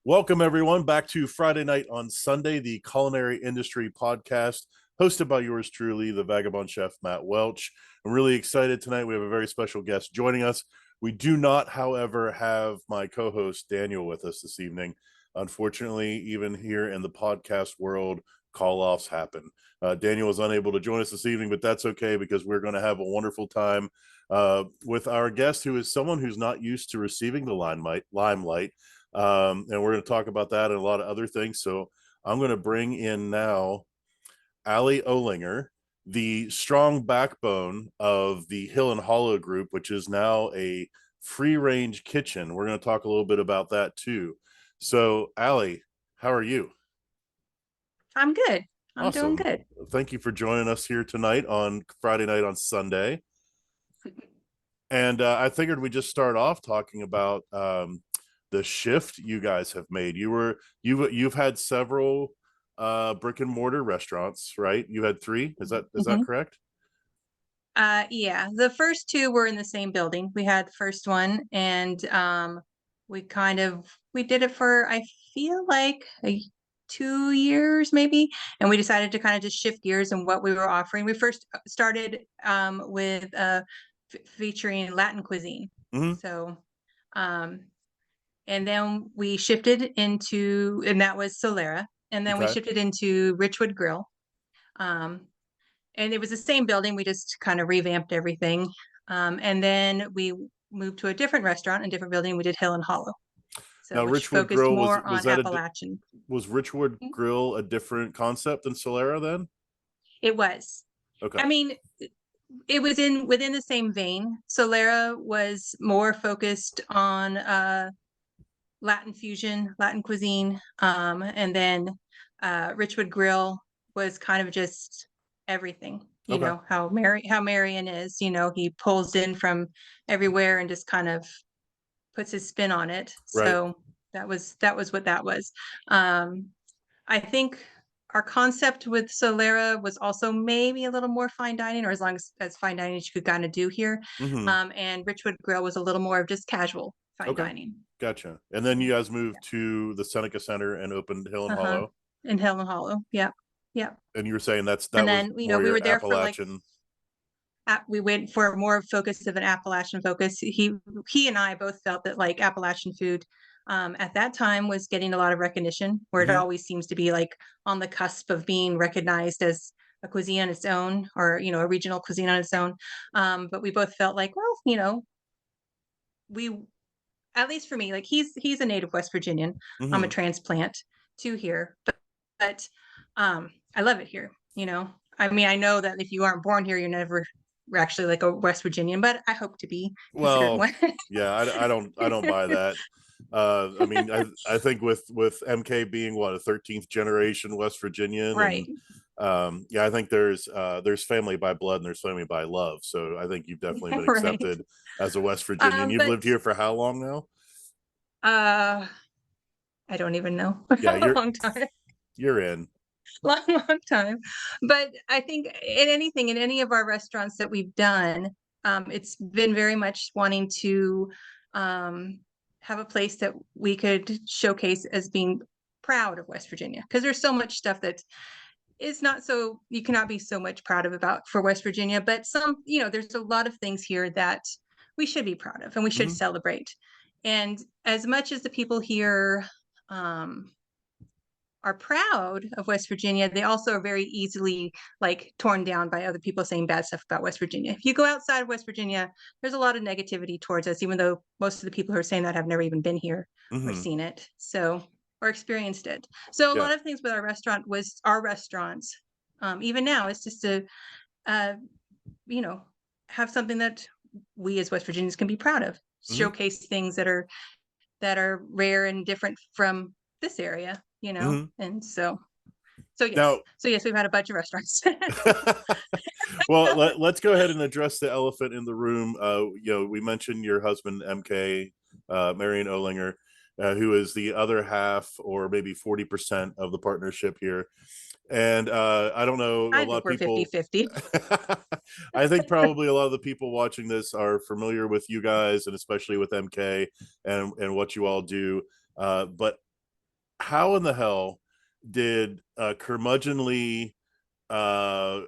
Welcome, everyone, back to Friday Night on Sunday, the Culinary Industry Podcast, hosted by yours truly, the Vagabond chef, Matt Welch. I'm really excited tonight. We have a very special guest joining us. We do not, however, have my co-host, Daniel, with us this evening. Unfortunately, even here in the podcast world, call-offs happen. Daniel was unable to join us this evening, but that's okay because we're going to have a wonderful time with our guest, who is someone who's not used to receiving the limelight. And we're going to talk about that and a lot of other things. So I'm going to bring in now Ali Ohlinger, the strong backbone of the Hill and Hollow group, which is now a free-range kitchen. We're going to talk a little bit about that too. So Ali, how are you? I'm good. I'm Awesome. doing good. Thank you for joining us here tonight on Friday Night on Sunday. And I figured we'd just start off talking about the shift you guys have made. You've had several brick and mortar restaurants, right? You had three. Is that correct? Yeah, the first two were in the same building. We had the first one, and we did it for, I feel like 2 years maybe, and we decided to kind of just shift gears in what we were offering. We first started with featuring Latin cuisine. So and then we shifted into, and that was Solera, and then we shifted into Richwood Grill. And it was the same building. We just kind of revamped everything. And then we moved to a different restaurant, a different building. We did Hill and Hollow. So now, Richwood Grill was that Appalachian. Was Richwood Grill a different concept than Solera then? It was. Okay. I mean, it was within the same vein. Solera was more focused on Latin fusion, Latin cuisine, and then Richwood Grill was kind of just everything. You know how Marion is. You know, he pulls in from everywhere and just kind of puts his spin on it. Right. So that was what that was. I think our concept with Solera was also maybe a little more fine dining, or as long as fine dining as you could kind of do here. And Richwood Grill was a little more of just casual fine dining. Gotcha. And then you guys moved to the Seneca Center and opened Hill and Hollow. In Hill and Hollow, yeah. And you were saying that and then, was we were there Appalachian. We went for more focus of an Appalachian focus. He and I both felt that like Appalachian food at that time was getting a lot of recognition, where it always seems to be like on the cusp of being recognized as a cuisine on its own, or a regional cuisine on its own. But we both felt like, well, we, at least for me, like he's a native West Virginian. I'm a transplant to here, but I love it here. I mean, I know that if you aren't born here, you're never actually like a West Virginian, but I hope to be considered one. Yeah, I don't buy that. I mean, I think with MK being what, a 13th generation West Virginian, right? And, yeah, I think there's family by blood and there's family by love. So I think you've definitely been accepted as a West Virginian. You've lived here for how long now? I don't even know. Yeah, a long time. You're in. Long time. But I think in any of our restaurants that we've done, it's been very much wanting to have a place that we could showcase as being proud of West Virginia, because there's so much stuff that is not so, you cannot be so much proud of about for West Virginia, but there's a lot of things here that we should be proud of and we should celebrate. And as much as the people here are proud of West Virginia, they also are very easily like torn down by other people saying bad stuff about West Virginia. If you go outside of West Virginia, there's a lot of negativity towards us, even though most of the people who are saying that have never even been here or seen it, or experienced it. So a lot of things with our restaurants, even now, it's just to have something that we as West Virginians can be proud of, showcase things that are rare and different from this area. And so yes, we've had a bunch of restaurants. Well, let's go ahead and address the elephant in the room. We mentioned your husband, MK, Marion Ohlinger, who is the other half, or maybe 40% of the partnership here. And I don't know, a lot of people 50-50. I think probably a lot of the people watching this are familiar with you guys, and especially with MK and what you all do. But how in the hell did curmudgeonly, uh,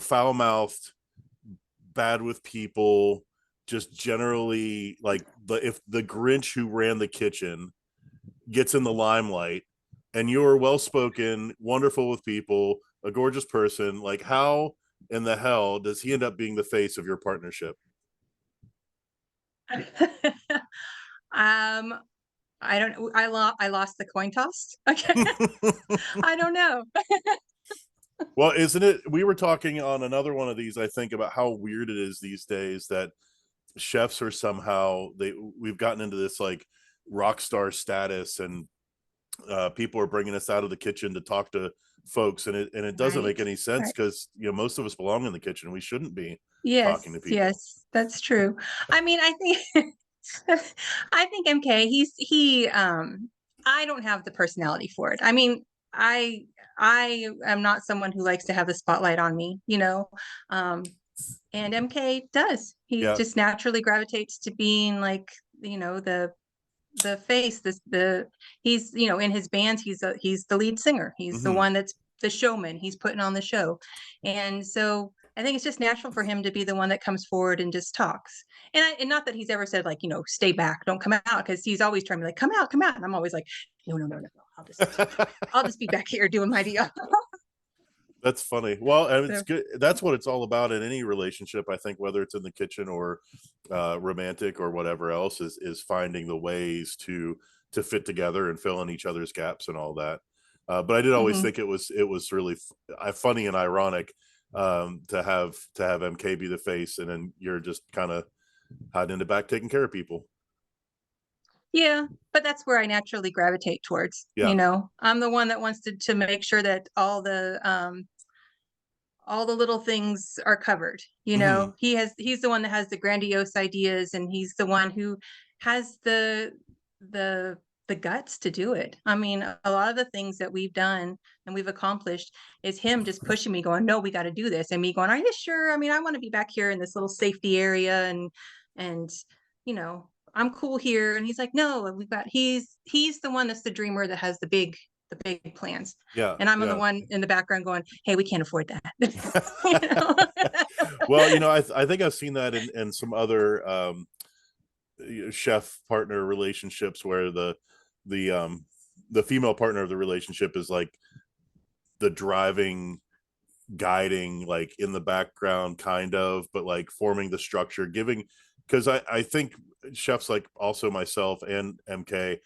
foul mouthed, bad with people, just generally like if the Grinch who ran the kitchen gets in the limelight, and you're well spoken, wonderful with people, a gorgeous person, like how in the hell does he end up being the face of your partnership? um, I don't. I lost the coin toss. Okay, I don't know. Well, isn't it? We were talking on another one of these, I think, about how weird it is these days that chefs are somehow we've gotten into this like rock star status, and people are bringing us out of the kitchen to talk to folks, and it doesn't make Right. any sense Right. because most of us belong in the kitchen. We shouldn't be talking to Yes. people. Yes. That's true. I mean, I think. I think MK. I don't have the personality for it. I mean, I. I am not someone who likes to have the spotlight on me. Um, and MK does. He Yeah. just naturally gravitates to being like, the face, the he's, in his bands, he's the lead singer. He's the Hmm. one that's the showman. He's putting on the show. And so I think it's just natural for him to be the one that comes forward and just talks. And not that he's ever said like, stay back, don't come out, because he's always trying to be like, come out, come out. And I'm always like, no, no, no, no, no. I'll just be back here doing my deal. That's funny. Well, and it's So good. That's what it's all about in any relationship, I think, whether it's in the kitchen or romantic or whatever else, is finding the ways to fit together and fill in each other's gaps and all that. But I did always mhm. think it was really funny and ironic, to have MK be the face, and then you're just kind of hiding in the back taking care of people. Yeah, but that's where I naturally gravitate towards. Yeah. I'm the one that wants to make sure that all the little things are covered. Hmm. He's the one that has the grandiose ideas, and he's the one who has the the guts to do it. I mean, a lot of the things that we've done and we've accomplished is him just pushing me, going, no, we got to do this, and me going, are you sure? I mean, I want to be back here in this little safety area, and you know I'm cool here. And he's like, no, he's the one that's the dreamer, that has the big plans. Yeah. And I'm the Yeah. one in the background going, hey, we can't afford that. you know? Well, I think I've seen that in some other chef partner relationships where the um the female partner of the relationship is like the driving, guiding, like in the background kind of, but like forming the structure, giving, because I think chefs, like also myself and MK,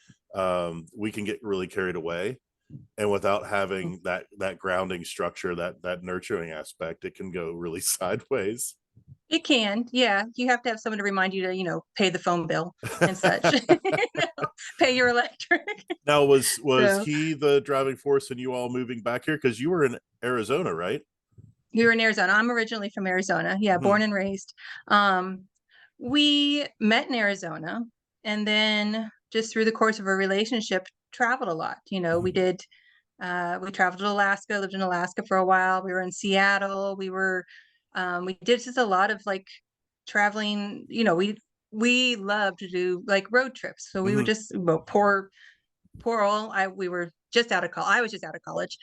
we can get really carried away, and without having that grounding structure, that nurturing aspect, it can go really sideways. It can, yeah. You have to have someone to remind you to, pay the phone bill and such. Pay your electric. Now, was So he the driving force in you all moving back here? Because you were in Arizona, right? we were in Arizona. I'm originally from Arizona. Yeah, Hmm. born and raised. Um, we met in Arizona, and then just through the course of a relationship, traveled a lot. We traveled to Alaska, lived in Alaska for a while. We were in Seattle. We did just a lot of like traveling. We love to do like road trips. So we would Hmm. just, well, poor all we were just out of college. I was just out of college.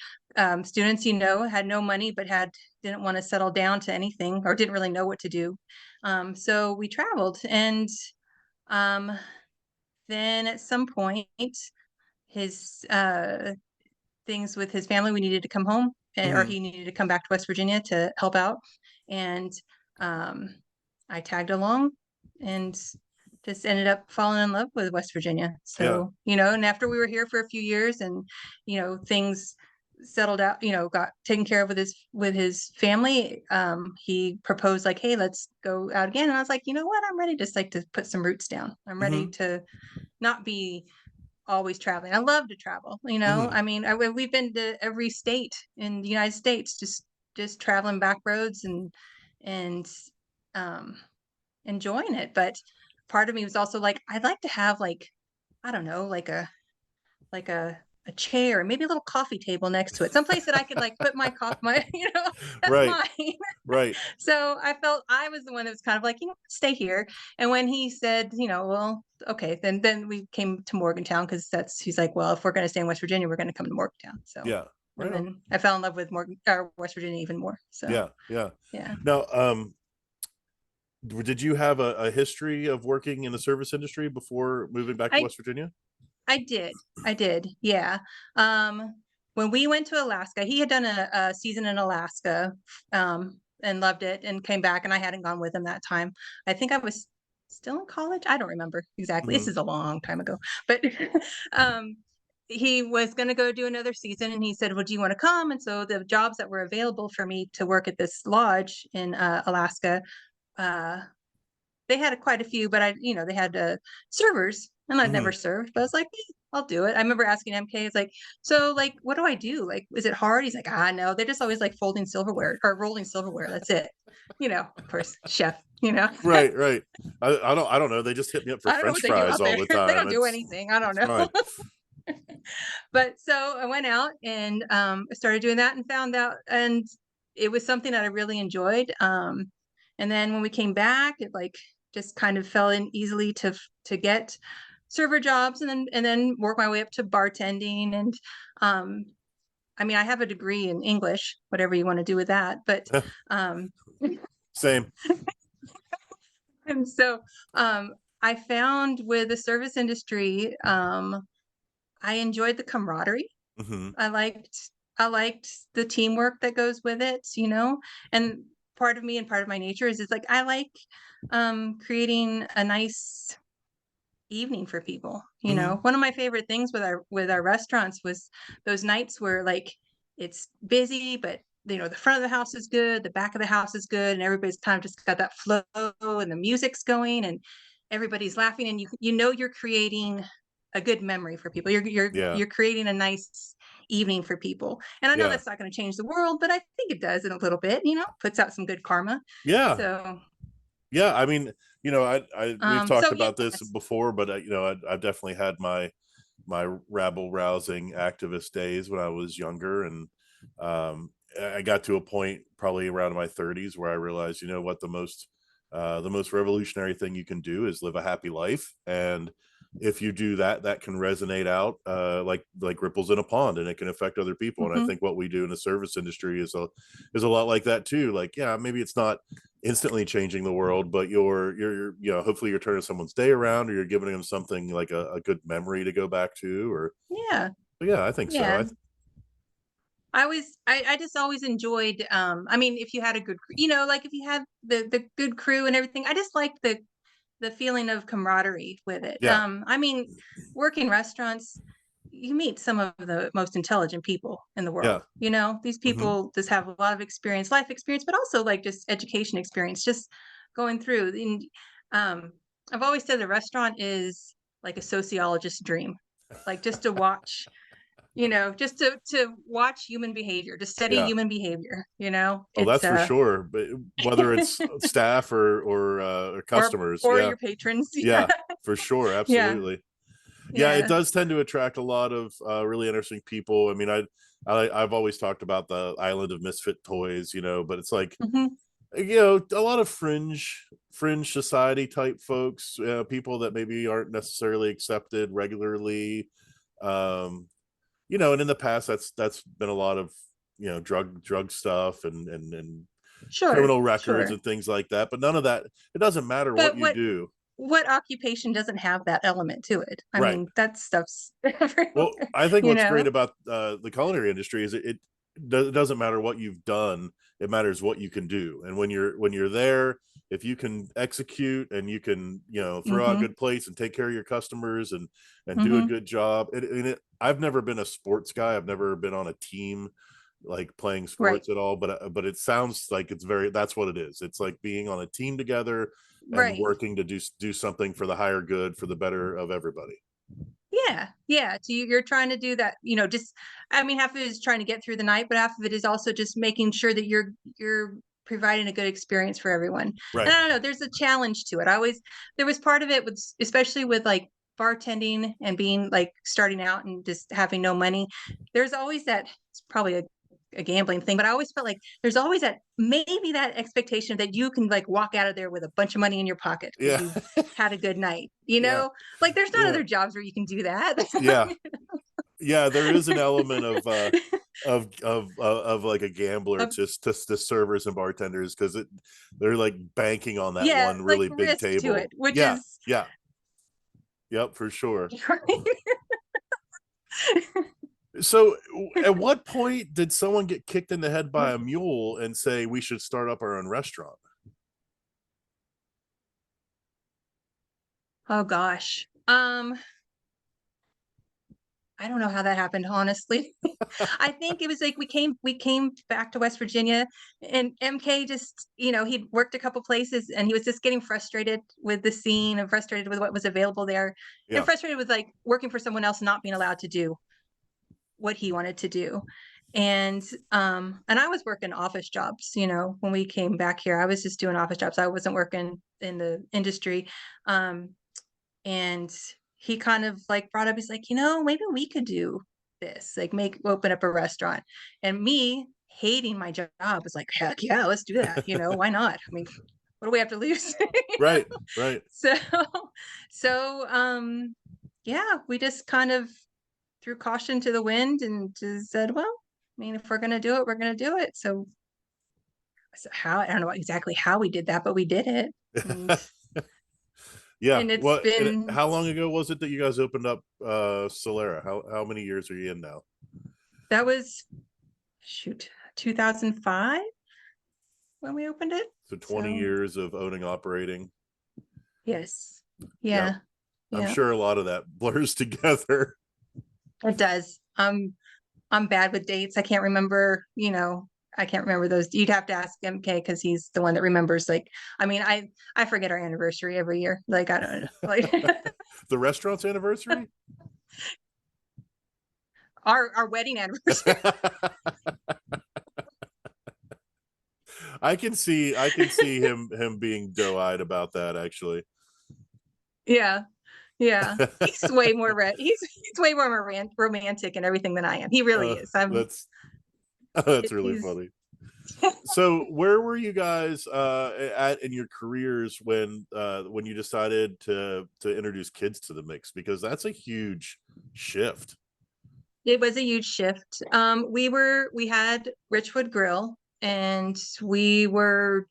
Students, had no money, but didn't want to settle down to anything, or didn't really know what to do. So we traveled, and um, then at some point, his things with his family, we needed to come home, or Hmm. he needed to come back to West Virginia to help out. And um, I tagged along and just ended up falling in love with West Virginia. Yeah. So, and after we were here for a few years, and, things settled out, got taken care of with his family, he proposed like, hey, let's go out again. And I was like, you know what? I'm ready just like to put some roots down. I'm ready Hmm. to not be always traveling. I love to travel. Hmm. I mean, we've been to every state in the United States, just traveling back roads and um, enjoying it. But part of me was also like, I'd like to have like, I don't know, like a a chair, maybe a little coffee table next to it, someplace that I could like put my, that's Right. mine. Right. So I felt I was the one that was kind of like, stay here. And when he said, well, okay, then we came to Morgantown because he's like, well, if we're going to stay in West Virginia, we're going to come to Morgantown. So, Yeah. and Right on. then I fell in love with West Virginia even more. So, Yeah. Yeah. yeah. Now, did you have a history of working in the service industry before moving back to I West Virginia? I did. Yeah. When we went to Alaska, he had done a season in Alaska, and loved it and came back, and I hadn't gone with him that time. I think I was still in college. I don't remember exactly. This Hmm. is a long time ago, but, um, he was going to go do another season and he said, well, do you want to come? And so the jobs that were available for me to work at this lodge in, Alaska, uh, they had quite a few, but they had servers, and I'd never Hmm. served, but I was like, I'll do it. I remember asking MK, it's like, so like, what do I do? Like, is it hard? He's like, no, they're just always like folding silverware or rolling silverware. That's it. Of course, chef, Right. Right. I don't know. They just hit me up for I don't know French what they do fries out all there. the They time. don't do anything. I don't It's know. fine. But so I went out and, started doing that and found out, and it was something that I really enjoyed. And then when we came back, it like just kind of fell in easily to get server jobs, and then work my way up to bartending. And, um, I mean, I have a degree in English, whatever you want to do with that, but, um, Same. and so, I found with the service industry, I enjoyed the camaraderie. Hmm. I liked the teamwork that goes with it, and part of me and part of my nature is like I like, creating a nice evening for people. Hmm. One of my favorite things with our restaurants was those nights where like it's busy, but the front of the house is good, the back of the house is good, and everybody's kind of just got that flow, and the music's going, and everybody's laughing, and you're creating a good memory for people. You're you're Yeah. you're creating a nice evening for people. And I know Yeah. that's not going to change the world, but I think it does in a little bit, puts out some good karma. Yeah. So, Yeah. I mean, we've talked so about this yes. before, but I've definitely had my rabble rousing activist days when I was younger, and I got to a point probably around my 30s where I realized, what the most revolutionary thing you can do is live a happy life, and if you do that, that can resonate out like ripples in a pond, and it can affect other people. And I Hmm. think what we do in the service industry is a lot like that too. Like, yeah, maybe it's not instantly changing the world, but you're hopefully you're turning someone's day around, or you're giving them something like a good memory to go back to. Or Yeah. but yeah, I think so. Yeah. I just always enjoyed, I mean, if you had a good, like if you had the good crew and everything, I just liked the feeling of camaraderie with it. Yeah. I mean, working restaurants, you meet some of the most intelligent people in the Yeah. world. These Hmm. people just have a lot of experience, life experience, but also like just education experience, just going through. And, I've always said the restaurant is like a sociologist's dream, like just to watch, just to watch human behavior, to study Yeah. human behavior. Oh, It's that's for sure. But whether it's staff or or customers, or yeah, your patrons. Yeah. yeah, for sure, Yeah. absolutely. Yeah, it Yeah. does tend to attract a lot of really interesting people. I mean, I've always talked about the island of misfit toys, but it's like, Hmm. a lot of fringe society type folks, people that maybe aren't necessarily accepted regularly. Um, and in the past, that's been a lot of drug stuff and Sure. criminal records Sure. and things like that. But none of that. It doesn't matter what But you what do. what occupation doesn't have that element to it? I Right. mean, that stuff's Well, everywhere, I think you what's great know? about the culinary industry is it doesn't matter what you've done. It matters what you can do. And when you're there, if you can execute and you can throw out Hmm. good plates and take care of your customers and do a Hmm. good job. I've never been a sports guy. I've never been on a team like playing Right. sports at all. But it sounds like that's what it is. It's like being on a team together and Right. working to do something for the higher good, for the better of everybody. Yeah. Yeah. So you're trying to do that, just, I mean, half of it is trying to get through the night, but half of it is also just making sure that you're providing a good experience for everyone. And Right. I don't know, there's a challenge to it. There was part of it with, especially with like bartending and being like starting out and just having no money, there's always that, it's probably a gambling thing, but I always felt like there's always that, maybe that expectation that you can like walk out of there with a bunch of money in your pocket because Yeah. you've had a good night, you Yeah. know, like there's not Yeah. other jobs where you can do that. Yeah. Yeah, there is an element of like a gambler Um, to servers and bartenders, because they're like banking on that yeah, one like really big risk to it, table. which Yeah, is yeah, yep, for sure. So at what point did someone get kicked in the head by a mule and say we should start up our own restaurant? Oh gosh. I don't know how that happened, honestly. I think it was like we came back to West Virginia, and MK just, he'd worked a couple places and he was just getting frustrated with the scene and frustrated with what was available there, and Yeah, frustrated with like working for someone else not being allowed to do what he wanted to do. And I was working office jobs, when we came back here. I was just doing office jobs. I wasn't working in the industry. And he kind of like brought up, he's like, maybe we could do this, like open up a restaurant. And me hating my job was like, heck yeah, let's do that. Why not? I mean, what do we have to lose? right, right. So, so yeah, we just kind of threw caution to the wind and just said, well, I mean, if we're going to do it, we're going to do it. So how, I don't know exactly how we did that, but we did it. And, Yeah. and it's What? And been, how long ago was it that you guys opened up Solera? How many years are you in now? that was, shoot, 2005 when we opened it. So 20 So years of owning, operating. yes. Yeah, Yeah. I'm Yeah. sure a lot of that blurs together. It does. I'm bad with dates. I can't remember, I can't remember those. You'd have to ask MK because he's the one that remembers. Like, I mean, I forget our anniversary every year. Like, I don't know. Like The restaurant's anniversary? our wedding anniversary. I can see him being doe-eyed about that, actually. Yeah. Yeah. He's way more he's way more romantic and everything than I am. He really is. That's really He's funny. So where were you guys at in your careers when you decided to introduce kids to the mix? Because that's a huge shift. It was a huge shift. We had Richwood Grill, and we were,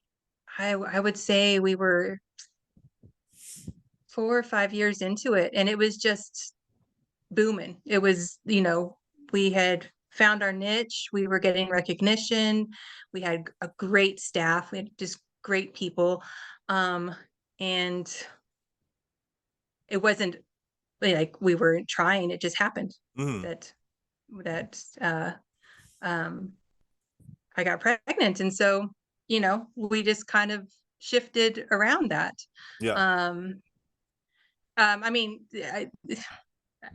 I would say we were 4 or 5 years into it, and it was just booming. It was, we had found our niche. We were getting recognition. We had a great staff. We had just great people. And it wasn't like we were trying, it just happened Mhm. that I got pregnant. And so, we just kind of shifted around that. Yeah, Um, I mean,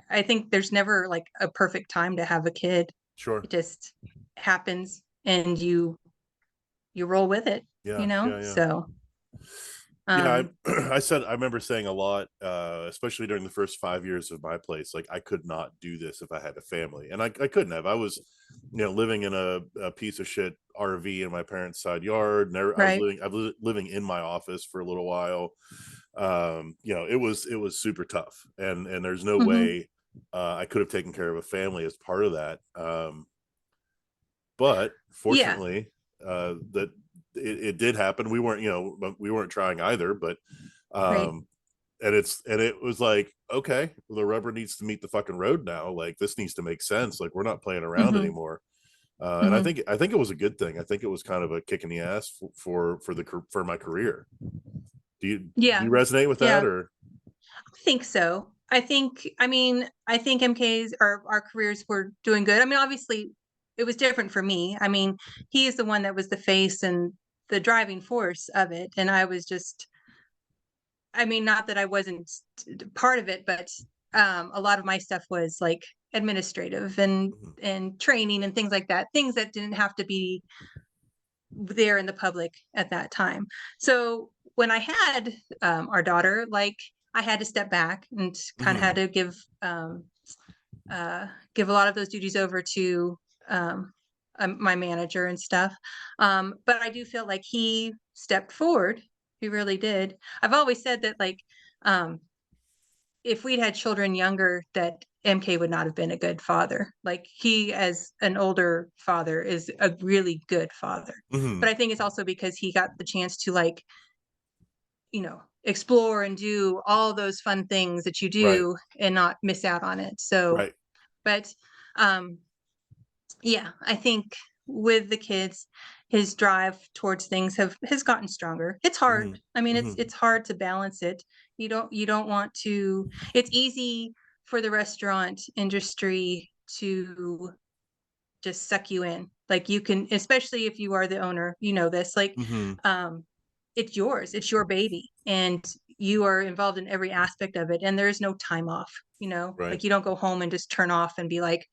I think there's never like a perfect time to have a kid. sure. It just happens and you roll with it, Yeah, yeah, yeah. So, Yeah, um, I remember saying a lot, especially during the first 5 years of my place, like I could not do this if I had a family, and I couldn't have. I was, living in a piece of shit RV in my parents' side yard, and right. I was living in my office for a little while. It was super tough, and there's no Hmm. way I could have taken care of a family as part of that. But Yeah. fortunately, that it did happen. We weren't trying either, but Right. um and it was like, okay, the rubber needs to meet the fucking road now. Like this needs to make sense. Like we're not playing around Hmm. anymore. And I Hmm. think I think it was a good thing. I think it was kind of a kick in the ass for my career. Do you Yeah. resonate with that, Yeah. or? I think so. I think MK's, our careers were doing good. I mean, obviously it was different for me. I mean, he is the one that was the face and the driving force of it. And I was just, I mean, not that I wasn't part of it, but a lot of my stuff was like administrative Mhm. and training and things like that, things that didn't have to be there in the public at that time. So when I had our daughter, like I had to step back and kind of Hmm. had to give a lot of those duties over to my manager and stuff. But I do feel like he stepped forward. He really did. I've always said that, like, um, if we'd had children younger, that MK would not have been a good father. Like, he, as an older father, is a really good father. Hmm. But I think it's also because he got the chance to, like, explore and do all those fun things that you Right. do and not miss out on it. So, Right. but um yeah, I think with the kids, his drive towards things has gotten stronger. It's hard. Hmm. I mean, Hmm. it's hard to balance it. You don't want to. It's easy for the restaurant industry to just suck you in. Like, you can, especially if you are the owner, this, like, Hmm. um it's yours. It's your baby, and you are involved in every aspect of it, and there's no time off. Right. Like, you don't go home and just turn off and be like,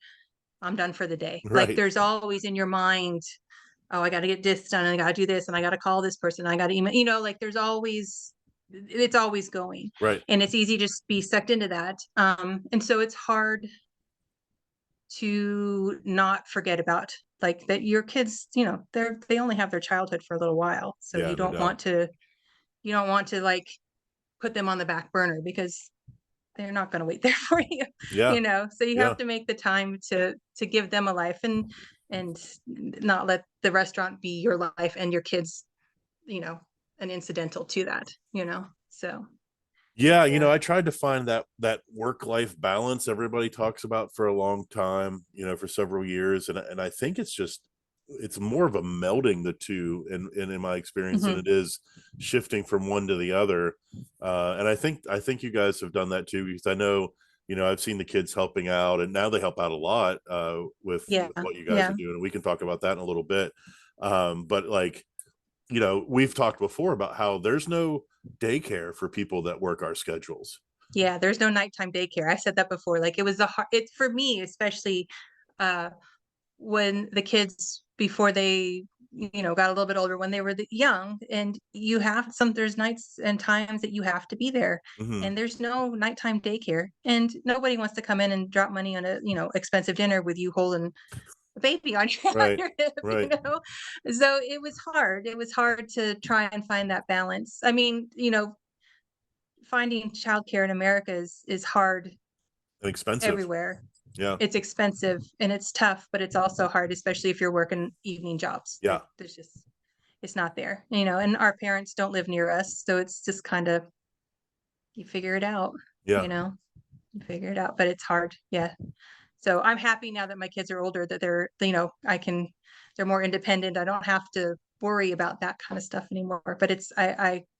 I'm done for the day. Like, Right. there's always in your mind, oh, I got to get this done, and I got to do this, and I got to call this person, I got to email, like, it's always going. Right. And it's easy to just be sucked into that. And so it's hard to not forget about, like, that your kids, they only have their childhood for a little while. So Yeah, no doubt. you don't want to, like, put them on the back burner, because they're not going to wait there for you. Yeah. So you Yeah. have to make the time to give them a life, and not let the restaurant be your life and your kids, you know an incidental to that. So Yeah, yeah. I tried to find that work-life balance everybody talks about for a long time, for several years, and I think it's more of a melding the two in my experience than Hmm. it is shifting from one to the other. And I think you guys have done that too, because I know, I've seen the kids helping out, and now they help out a lot Yeah. with what you guys Yeah. are doing. And we can talk about that in a little bit. But like, we've talked before about how there's no daycare for people that work our schedules. Yeah, there's no nighttime daycare. I said that before. Like, it was it's for me, especially uh when the kids, before they got a little bit older, when they were young, and there's nights and times that you have to be there, Hmm. and there's no nighttime daycare, and nobody wants to come in and drop money on a expensive dinner with you holding a baby on your on Right. your hip. Right. So it was hard to try and find that balance. I mean, finding childcare in America is hard And expensive. everywhere. Yeah. It's expensive and it's tough, but it's also hard, especially if you're working evening jobs. Yeah. Like, it's not there, and our parents don't live near us. So it's just kind of, you figure it out, Yeah. you know, you figure it out, but it's hard. Yeah. So I'm happy now that my kids are older, that they're more independent. I don't have to worry about that kind of stuff anymore, but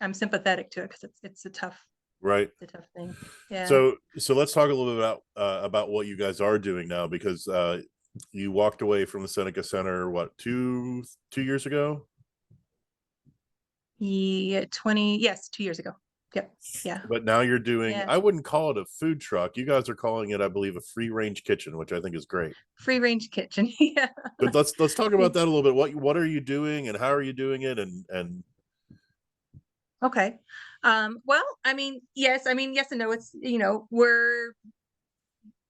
I'm sympathetic to it, because Right. it's a tough thing. Yeah. So let's talk a little bit about what you guys are doing now, because you walked away from the Seneca Center, what, 2 years ago? Yeah, 2 years ago. Yep. Yeah. But now you're doing, Yeah. I wouldn't call it a food truck. You guys are calling it, I believe, a free range kitchen, which I think is great. Free range kitchen. Yeah. But let's talk about that a It's little bit. What are you doing, and how are you doing it? And okay. Well, yes and no. We're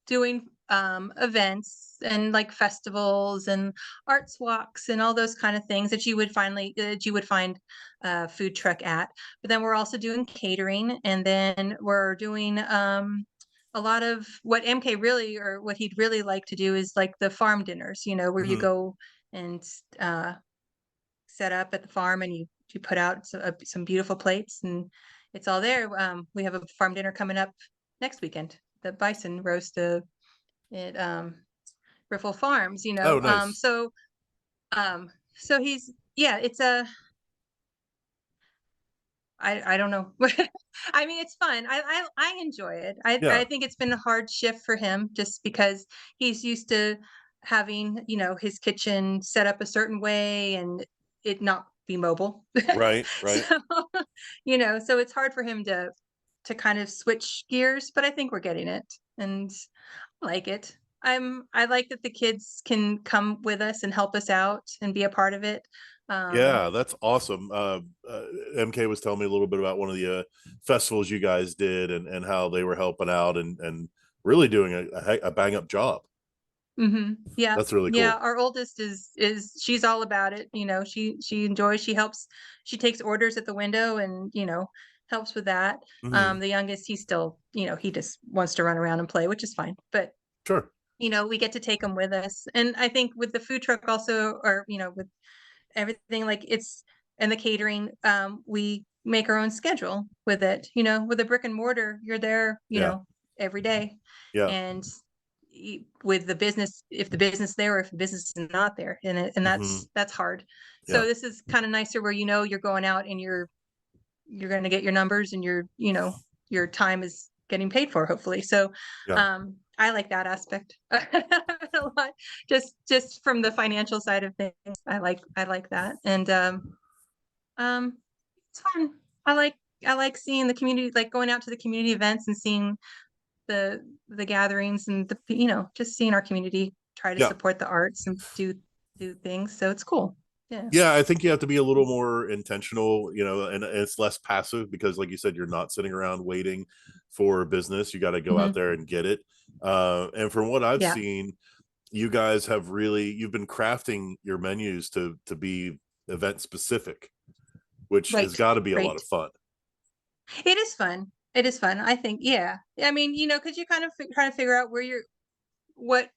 doing events and, like, festivals and arts walks and all those kind of things that you would find a food truck at. But then we're also doing catering, and then we're doing a lot of what MK really, or what he'd really like to do, is like the farm dinners, where you Mhm. go and set up at the farm, and you put out some beautiful plates, and it's all there. We have a farm dinner coming up next weekend, the bison roast at Riffle Farms. Oh, nice. So he's, yeah, it's a, I don't know. I mean, it's fun. I enjoy it. I Yeah. think it's been a hard shift for him, just because he's used to having, his kitchen set up a certain way and it not be mobile. Right. Right. So, so it's hard for him to kind of switch gears, but I think we're getting it, and I like it. I like that the kids can come with us and help us out and be a part of it. Um, Yeah, that's awesome. MK was telling me a little bit about one of the festivals you guys did, and how they were helping out and really doing a bang up job. yeah, That's really yeah. cool. Our oldest is she's all about it. She enjoys. She helps. She takes orders at the window, and helps with that. Hmm. The youngest, he's still, he just wants to run around and play, which is fine. But Sure. we get to take him with us, and I think with the food truck also, or with everything, like it's and the catering, we make our own schedule with it. With a brick and mortar, you're there, Yeah. every day. Yeah. And with the business, if the business there, or if the business is not there, and Hmm. that's hard. So Yeah. this is kind of nicer, where you're going out, and you're going to get your numbers, and your time is getting paid for, hopefully. So Yeah. I like that aspect a lot. Just from the financial side of things, I like that. And um it's fun. I like seeing the community, like going out to the community events and seeing the gatherings, and just seeing our community try to Yeah. support the arts and do things. So it's cool. Yeah. Yeah, I think you have to be a little more intentional, and it's less passive because, like you said, you're not sitting around waiting for business. You got to go out Hmm. there and get it. And from what I've Yeah. seen, you guys have you've been crafting your menus to be event specific, which has Right. got to be a lot Right. of fun. It is fun. It is fun. I think, yeah. I mean, because you kind of trying to figure out what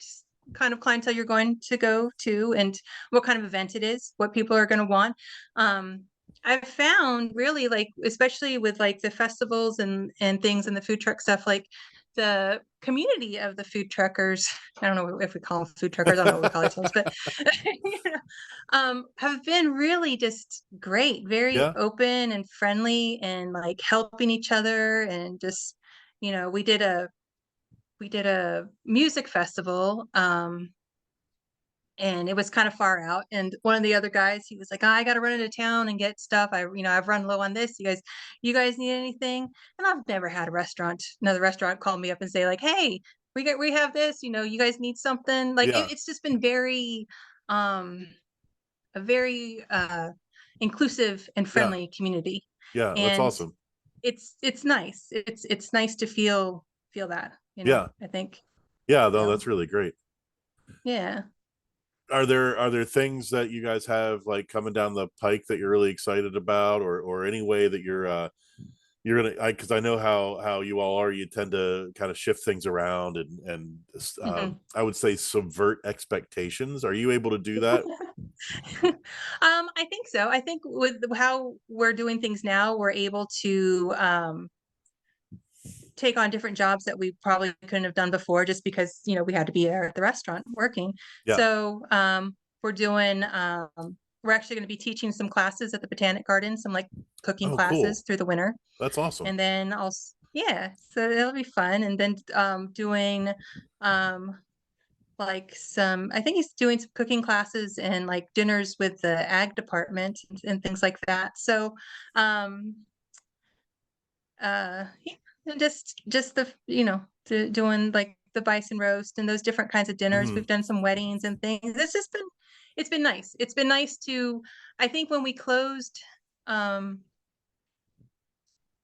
kind of clientele you're going to go to, and what kind of event it is, what people are going to want. Um, I've found, really, like, especially with like the festivals and things, and the food truck stuff, like the community of the food truckers. I don't know if we call them food truckers. I don't know what we call ourselves, but have been really just great, very Yeah. open and friendly, and like helping each other, and just we did a music festival, and it was kind of far out, and one of the other guys, he was like, "Oh, I got to run into town and get stuff. I've run low on this. You guys need anything?" And I've never had another restaurant call me up and say, like, "Hey, we have this, you guys need something." Like, Yeah. it's just been um a very inclusive and Yeah. friendly community. Yeah. That's And awesome. it's nice. It's nice to feel that, Yeah. I think. Yeah. No, So that's really great. yeah. Are there things that you guys have like coming down the pike that you're really excited about, or any way that you're gonna, because I know how you all are, you tend to kind of shift things around and Mhm. I would say subvert expectations. Are you able to do that? I think so. I think with how we're doing things now, we're able to take on different jobs that we probably couldn't have done before, just because we had to be there at the restaurant working. Yeah. So we're doing we're actually going to be teaching some classes at the Botanic Garden, some like cooking Oh, cool. classes through the winter. That's awesome. And then also, yeah, so it'll be fun. And then doing um like some, I think he's doing some cooking classes and like dinners with the ag department, and things like that. So um yeah, and just doing like the bison roast and those different kinds of dinners. Hmm. We've done some weddings and things. It's been nice. It's been nice to, I think, when we closed um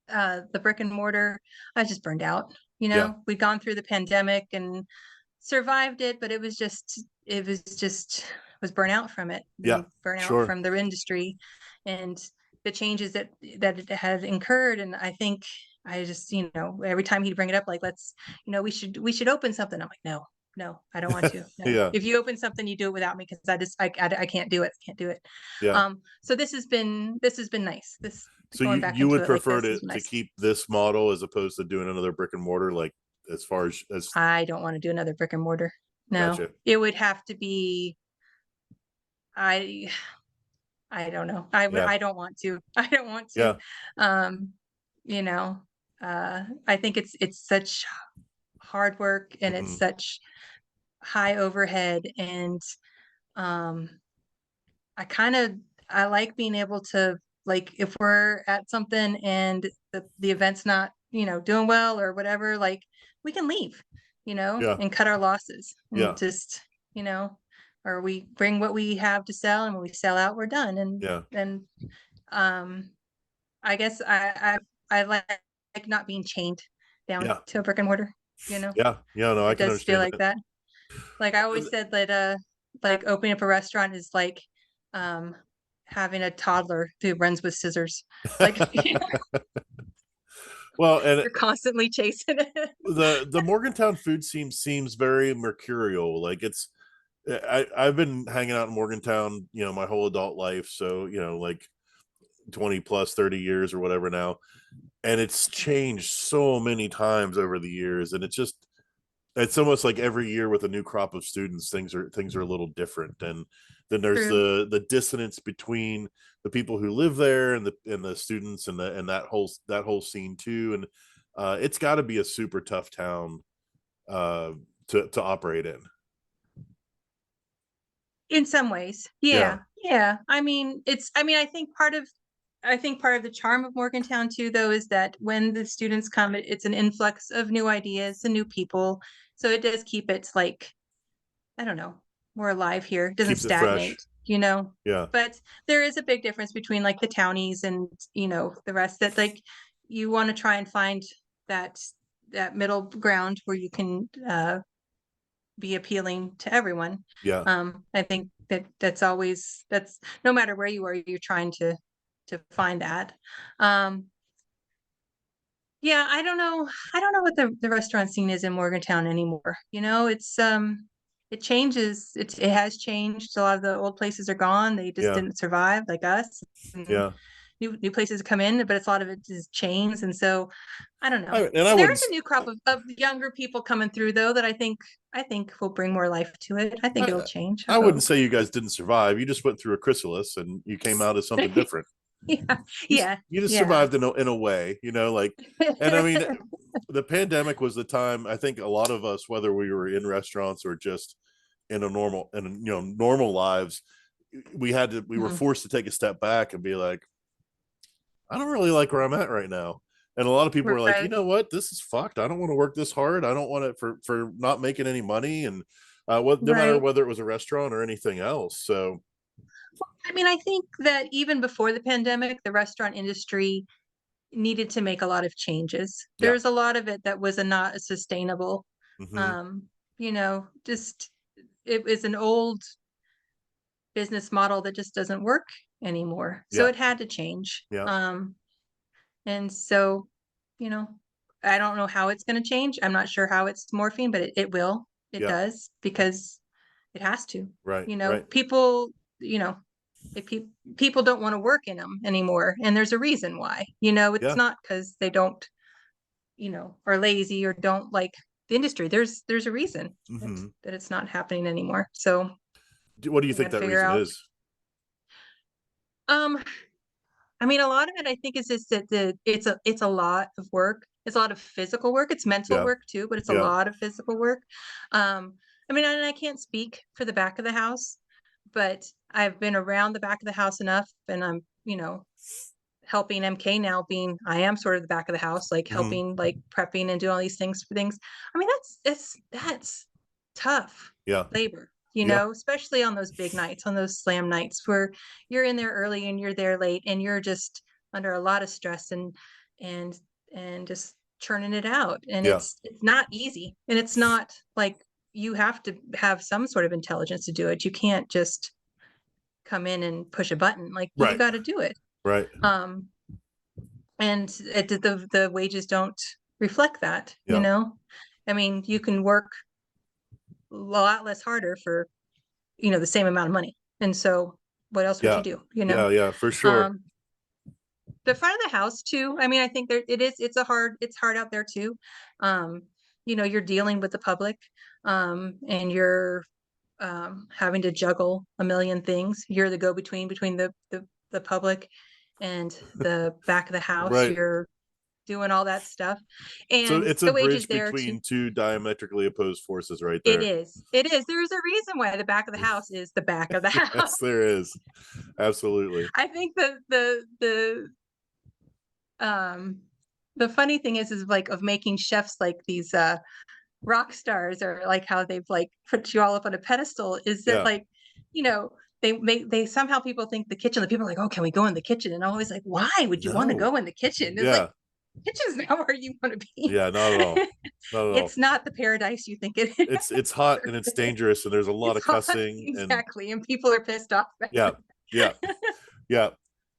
the brick and mortar, I was just burned out. Yeah. We'd gone through the pandemic and survived it, but it was burnout from it, Yeah. and burnout Sure. from the industry, and the changes that it had incurred. And I think I just, every time he'd bring it up, like, let's, we should open something. I'm like, no, no, I don't want to. No, Yeah. if you open something, you do it without me, because I can't do it. I can't do it. Yeah. So this has been nice. This So you Going back you into would it like prefer this has to been to nice. keep this model as opposed to doing another brick and mortar, like, as far as I don't want to do another brick and mortar. No, gotcha. it would have to be. I I don't know. Yeah. I don't want to. I don't want to. Yeah. Um, you know, I think it's such hard work, and it's Hmm. such high overhead, and um I kind of I like being able to, like, if we're at something and the event's not, doing well or whatever, like, we can leave, Yeah. and cut our losses, and Yeah. just, you know or we bring what we have to sell, and when we sell out, we're done. Yeah. And I guess I like not being chained down Yeah. to a brick and mortar, you know. Yeah. Yeah. No, I It can does feel understand like that. that. Like I always said that like opening up a restaurant is like um having a toddler who runs with scissors. Like Well, and you're constantly chasing it. the Morgantown food scene seems very mercurial. Like I've been hanging out in Morgantown, my whole adult life. So, like 20 plus 30 years or whatever now. And it's changed so many times over the years. And it's almost like every year with a new crop of students, things are a little different. And then there's True. the dissonance between the people who live there and the students and that whole scene too. And it's got to be a super tough town to operate in. In some ways. Yeah. Yeah. Yeah. I think part of the charm of Morgantown too, though, is that when the students come, it's an influx of new ideas and new people. So it does keep it like, I don't know, more alive here. It doesn't Keeps it fresh. stagnate, you know. Yeah. But there is a big difference between like the townies and, the rest, that like you want to try and find that middle ground where you can be appealing to everyone. Yeah. I think that's no matter where you are, you're trying to find that. Um, yeah, I don't know what the restaurant scene is in Morgantown anymore. It changes. It has changed. A lot of the old places are gone. They just Yeah. didn't survive like us. And Yeah. new places come in, but it's a lot of it is chains. And so I don't know. I There wouldn't. is a new crop of younger people coming through though that I think will bring more life to it. I think it'll I, change. I I wouldn't hope. say you guys didn't survive. You just went through a chrysalis and you came out as something different. Yeah, You, yeah, you just yeah. survived in a way, like, and I mean, the pandemic was the time. I think a lot of us, whether we were in restaurants or just normal lives, we were Mhm. forced to take a step back and be like, I don't really like where I'm at right now. And a lot of people were like, you Right, know what, this is fucked. I don't want to work this hard. I don't want it for not making any money. And no matter right. whether it was a restaurant or anything else. So I think that even before the pandemic, the restaurant industry needed to make a lot of changes. yeah. There's a lot of it that was not sustainable. Hmm. Just it was an old business model that just doesn't work anymore. So Yeah. it had to change. Yeah. And so, you know, I don't know how it's going to change. I'm not sure how it's morphing, but it will. It Yeah. does because it has to. Right. Right. People, if people don't want to work in them anymore, and there's a reason why. It's Yeah. not because they don't, are lazy or don't like the industry. There's a reason Hmm. that it's not happening anymore. So What do you we got think to that figure reason out. is? Um, a lot of it, I think, is just that it's a lot of work. It's a lot of physical work. It's mental Yeah. work too, but it's a Yeah. lot of physical work. And I can't speak for the back of the house, but I've been around the back of the house enough, and I'm, helping MK now, being I am sort of the back of the house, like Hmm. helping, like prepping and doing all these things for things. That's tough Yeah. labor, Yeah. especially on those big nights, on those slam nights where you're in there early and you're there late and you're just under a lot of stress and just churning it out. And Yeah. it's not easy. And it's not like you have to have some sort of intelligence to do it. You can't just come in and push a button. Like you Right. got to do it. Right. Um, and the wages don't reflect that, Yeah. you can work a lot less harder for the same amount of money, and so what else would you Yeah. do? Yeah. Yeah. For sure. um the front of the house too, I think it's hard out there too. um you're dealing with the public, and you're having to juggle a million things. You're the go-between between the public and the back of the house. Right. You're doing all that stuff, So and it's a the wages bridge there too. between two diametrically opposed forces right It there. is. It is. There's a reason why the back of the house is the back of the house. Yes, there is. Absolutely. I think um the funny thing is like of making chefs like these rock stars, or like how they've like put you all up on a pedestal, is that Yeah. like you know, they somehow people think the kitchen, the people are like, oh, can we go in the kitchen? And I'm always like, why would you want to No. go in the kitchen? It's like, Yeah. kitchen's not where you want to be. Yeah, not at all. Not at all. It's not the paradise you think it is. It's hot and it's dangerous and there's a lot It's of hot, cussing and exactly, and people are pissed off. yeah. Yeah. Yeah.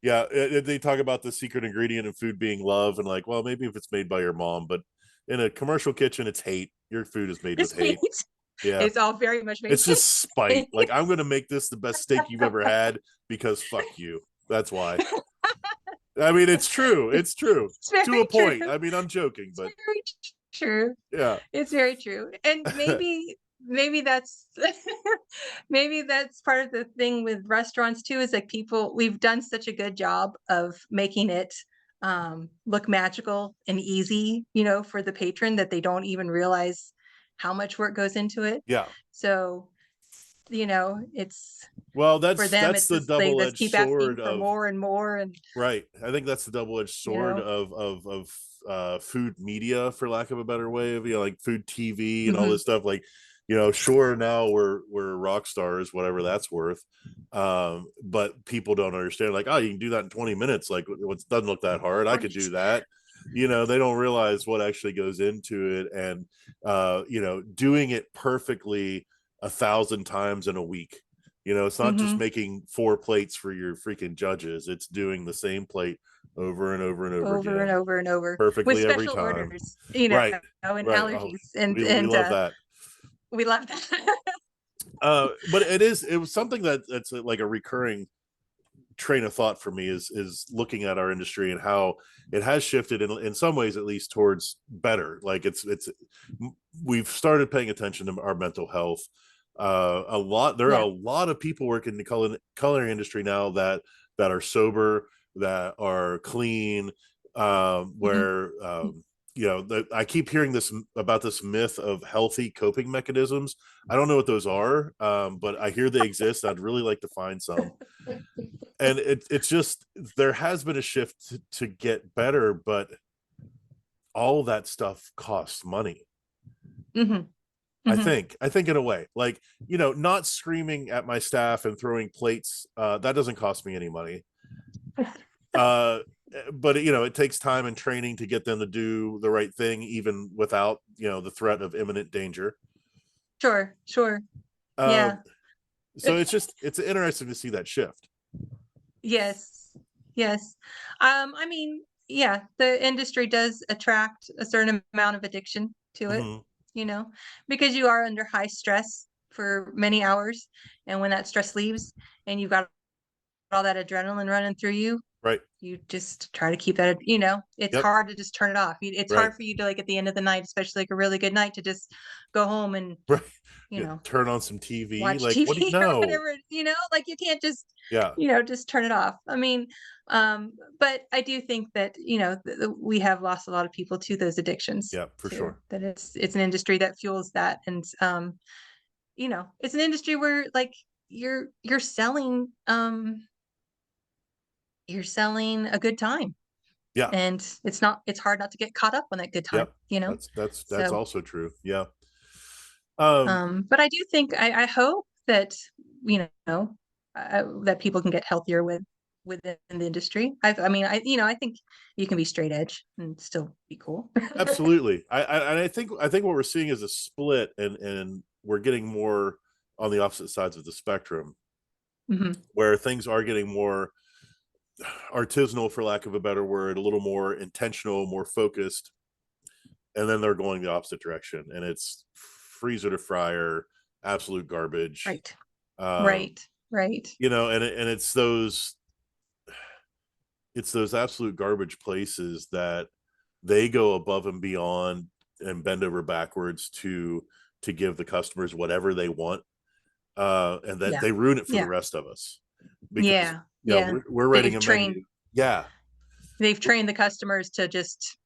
Yeah, they talk about the secret ingredient in food being love, and like, well, maybe if it's made by your mom, but in a commercial kitchen, it's hate. Your food is made with It's hate. hate. Yeah, It's all very much made it's with just spite. hate. Like, I'm going to make this the best steak you've ever had because fuck you. That's why. I mean, it's true. It's true It's very to a point. true. I mean, I'm joking, It's but very true. yeah, It's very true. And maybe that's maybe that's part of the thing with restaurants too, is like we've done such a good job of making it look magical and easy, for the patron, that they don't even realize how much work goes into it. yeah. So, it's Well, for that's them, that's it's the just they just double-edged keep asking sword for of more and more. And right. I think that's the double-edged you sword know of food media, for lack of a better way of, like food TV and all mhm, this stuff. Like, sure, now we're rock stars, whatever that's worth. But people don't understand, like, oh, you can do that in 20 minutes. Like, it doesn't look that hard. I could do right. that. They don't realize what actually goes into it, and doing it perfectly 1,000 times in a week. It's not just Mhm. making 4 plates for your freaking judges. It's doing the same plate over and over and over Over and again, over and over with perfectly every special time. orders, Right. and Right. Oh, allergies, and we love that. we love that. But it was something that's like a recurring train of thought for me, is looking at our industry and how it has shifted in some ways, at least, towards better. Like, we've started paying attention to our mental health. There are Yeah. a lot of people working in the culinary industry now that are sober, that are clean, Mhm. where I keep hearing this about this myth of healthy coping mechanisms. I don't know what those are, but I hear they exist. I'd really like to find some. And it's just, there has been a shift to get better, but all that stuff costs money. Mhm. I Mhm. think in a way, like, not screaming at my staff and throwing plates, that doesn't cost me any money. uh but it takes time and training to get them to do the right thing, even without the threat of imminent danger. Sure, sure. uh Yeah. so it's interesting to see that shift. Yes. Yes. I mean, yeah, the industry does attract a certain amount of addiction to it, Hmm. you know, because you are under high stress for many hours. And when that stress leaves and you've got all that adrenaline running through you, Right. you just try to keep that, it's Yep. hard to just turn it off. It's Right. hard for you to, like, at the end of the night, especially like a really good night, to just go home and, Right. you Yeah, know, turn on some TV. watch Like, what do you TV or know? whatever, like you can't just, Yeah. just turn it off. I mean, but I do think that, we have lost a lot of people to those addictions Yeah, for too, sure. that it's an industry that fuels that. And, it's an industry where, like, you're selling, you're selling a good time, Yeah. and it's hard not to get caught up on that good time, Yep. you know? That's So, also true. Yeah. um but I do think, I hope that, that people can get healthier within the industry. I mean, I think you can be straight edge and still be cool. Absolutely. And I think what we're seeing is a split, and we're getting more on the opposite sides of the spectrum, Mhm. where things are getting more artisanal, for lack of a better word, a little more intentional, more focused, and then they're going the opposite direction, and it's freezer to fryer, absolute garbage. Right. um Right. Right. and it's those absolute garbage places that they go above and beyond and bend over backwards to give the customers whatever they want, and that Yeah. they ruin it for the Yeah. rest of us, because Yeah. Yeah. we're writing They've a trained menu. Yeah. they've trained the customers to just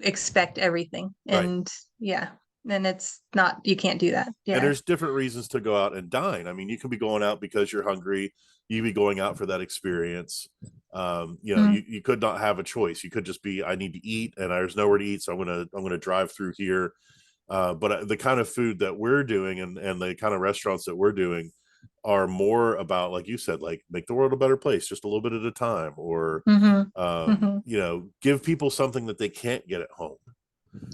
expect everything. Right. And yeah, and it's not, you can't do that. And Yeah. there's different reasons to go out and dine. I mean, you can be going out because you're hungry. You can be going out for that experience. Mm. You could not have a choice. You could just be, I need to eat, and there's nowhere to eat, so I'm gonna drive through here. But the kind of food that we're doing, and the kind of restaurants that we're doing, are more about, like you said, like make the world a better place just a little bit at a time, or you know, give people something that they can't get at home,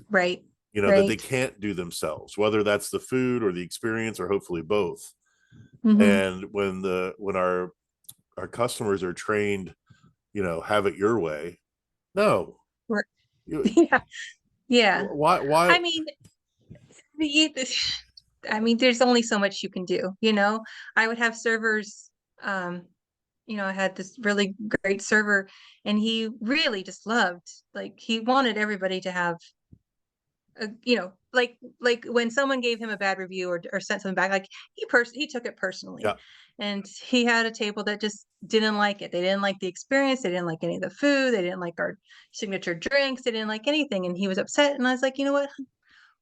Right. you know, that they Right. can't do themselves, whether that's the food or the experience, or hopefully both. Hmm. And when our customers are trained, you know, have it your way. No, you, Yeah. Yeah. why? I mean, you, I mean, there's only so much you can do, you know. I would have servers, um, you know, I had this really great server, and he really just loved, like, he wanted everybody to have you know, like when someone gave him a bad review or sent something back, like he took it personally. Yeah, And he had a table that just didn't like it. They didn't like the experience. They didn't like any of the food. They didn't like our signature drinks. They didn't like anything. And he was upset. And I was like, you know what?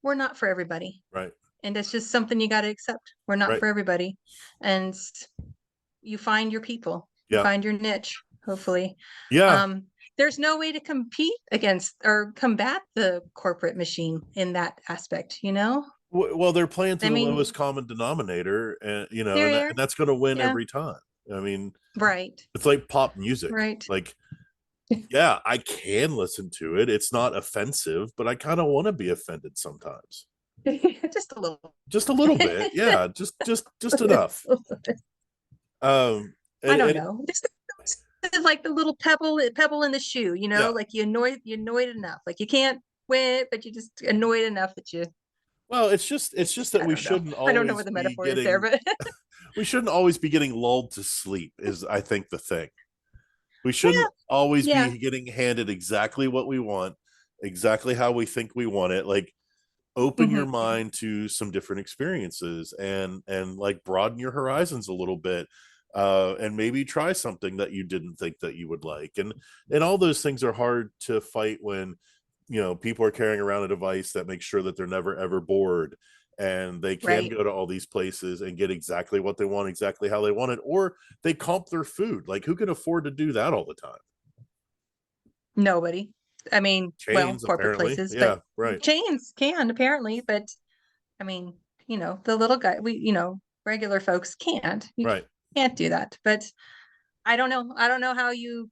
We're not for everybody. right, And it's just something you got to accept. We're not right, for everybody. And you find your people, you yeah, find your niche, hopefully. yeah. Um, there's no way to compete against or combat the corporate machine in that aspect, you know? Well, they're playing to I the mean, lowest common denominator, and you know, there, and that's going to win yeah, every time. I mean, right, it's like pop music. right. Like, yeah, I can listen to it. It's not offensive, but I kind of want to be offended sometimes. Just a little. Just a little bit. Yeah, just enough. I And, don't and know. Just like the little pebble in the shoe, you know, yeah. like you annoyed enough. Like you can't win it, but you just annoyed enough that you, Well, it's just that I we don't know. shouldn't I don't know what always the be metaphor is there, getting but we shouldn't always be getting lulled to sleep, is I think the thing. We yeah, shouldn't always yeah. be getting handed exactly what we want, exactly how we think we want it. Like, open your Hmm. mind to some different experiences, and like broaden your horizons a little bit, and maybe try something that you didn't think that you would like. And all those things are hard to fight when, you know, people are carrying around a device that makes sure that they're never ever bored, and they can Right. go to all these places and get exactly what they want, exactly how they want it, or they comp their food. Like, who can afford to do that all the time? Nobody. I mean, well, Chains, corporate apparently. places, but Yeah, right, chains can apparently, but I mean, you know, the little guy, you know, regular folks can't. You right. can't do that. But I don't know. I don't know how you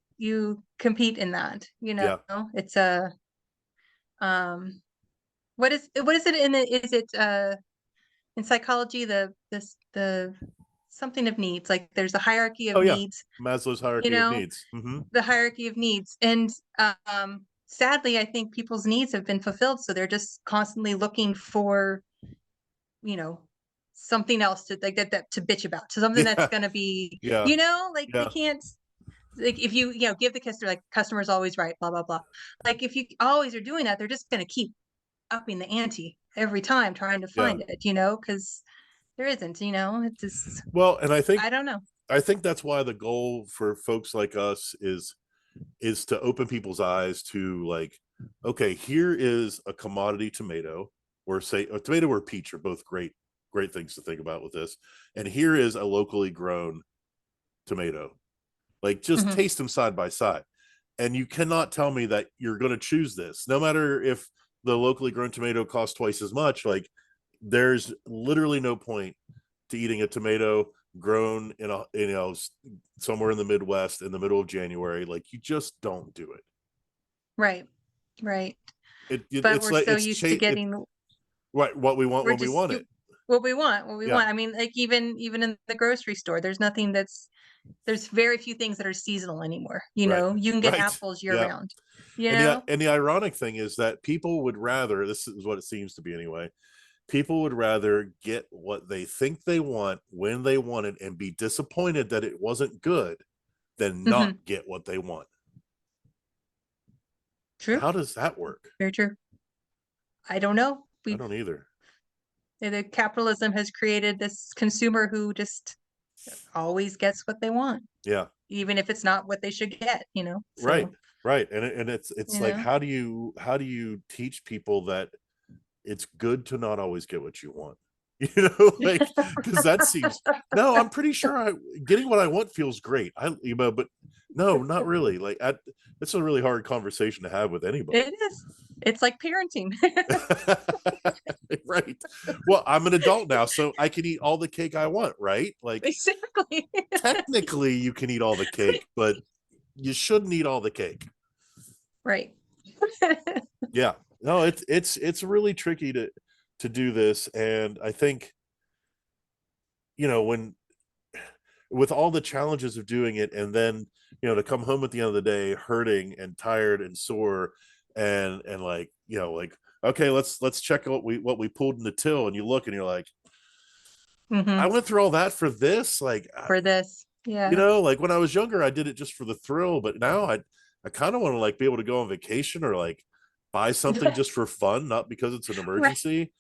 compete in that, you know. Yeah. It's a um what is it in the is it in psychology the something of needs, like there's a hierarchy Oh of yeah, needs, Maslow's you hierarchy of know, needs. Hmm. the hierarchy of needs. And sadly, I think people's needs have been fulfilled, so they're just constantly looking for, you know, something else to like that to bitch about, to something that's Yeah, going to be, yeah, you know, like they yeah, can't, like if you know, give the customer, like customer's always right, blah blah blah. Like if you always are doing that, they're just going to keep upping the ante every time trying to yeah. find it, you know, because there isn't, you know, it's just, Well, and I don't know. I think that's why the goal for folks like us is to open people's eyes to, like, okay, here is a commodity tomato, or say a tomato or peach are both great things to think about with this. And here is a locally grown tomato. Like, just Hmm. taste them side by side. And you cannot tell me that you're going to choose this, no matter if the locally grown tomato costs twice as much. Like, there's literally no point to eating a tomato grown in a, you know, somewhere in the Midwest in the middle of January. Like, you just don't do it. Right, right. But It's we're like so used to it's getting, right, what we want we're when we just want it. what we want, what we Yeah, want. I mean, like even in the grocery store, there's nothing that's, there's very few things that are seasonal anymore. You right, know, you can get right. apples year Yeah. round, you And know? the ironic thing is that people would rather, this is what it seems to be anyway, people would rather get what they think they want when they want it and be disappointed that it wasn't good than not Hmm. get what they want. True. How does that work? Very true. I don't know. I We don't either. The capitalism has created this consumer who just always gets what they want, Yeah. even if it's not what they should get, you know? Right. So, Right. And it's you like, know, how do you teach people that it's good to not always get what you want? You know, like, because that seems, no, I'm pretty sure getting what I want feels great. You know, but no, not really. Like, it's a really hard conversation to have with anybody. it is. It's like parenting. Right. Well, I'm an adult now, so I can eat all the cake I want, right? Like Exactly. technically you can eat all the cake, but you shouldn't eat all the cake. Right. Yeah. No, it's really tricky to do this. And I think, when with all the challenges of doing it, and then to come home at the end of the day hurting and tired and sore, and like like, okay, let's check out what we pulled in the till, and you look and you're like, I Hmm. went through all that for this. Like, For this. Yeah. like when I was younger I did it just for the thrill, but now I kind of want to like be able to go on vacation, or like buy something just for fun, not because it's an Right. emergency.